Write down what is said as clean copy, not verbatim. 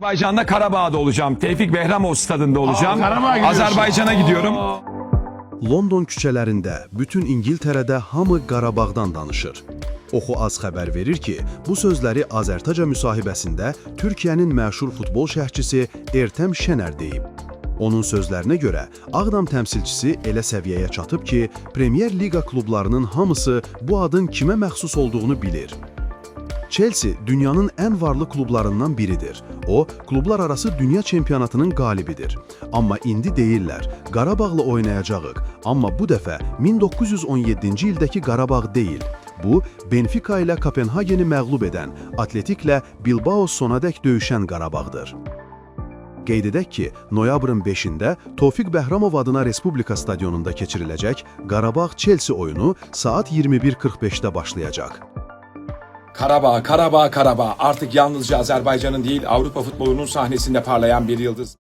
Azerbaycan'da Karabağ'da olacağım. Tevfik Behramov stadında olacağım. Karabağ'a gidiyorsun. Azerbaycan'a gidiyorum. London küçələrində, bütün İngiltərədə hamı Qarabağdan danışır. Oxu az xəbər verir ki, bu sözləri Azərtaca müsahibəsində Türkiyənin məşhur futbol şərhçisi Ertem Şener deyib. Onun sözlərinə görə, Ağdam təmsilçisi elə səviyyəyə çatıb ki, Premier Liqa klublarının hamısı bu adın kimə məxsus olduğunu bilir. Chelsea dünyanın ən varlı klublarından biridir. O, klublar arası dünya çempionatının qalibidir. Amma indi deyirlər, Qarabağla oynayacağıq. Amma bu dəfə 1917-ci ildəki Qarabağ deyil. Bu, Benfica ilə Kopenhageni məğlub edən, Atletiklə Bilbao sonadək döyüşən Qarabağdır. Qeyd edək ki, noyabrın 5-də Tofiq Bəhramov adına Respublika stadionunda keçiriləcək Qarabağ-Chelsea oyunu saat 21:45-də başlayacaq. Karabağ, Karabağ, Karabağ. Artık yalnızca Azerbaycan'ın değil Avrupa futbolunun sahnesinde parlayan bir yıldız.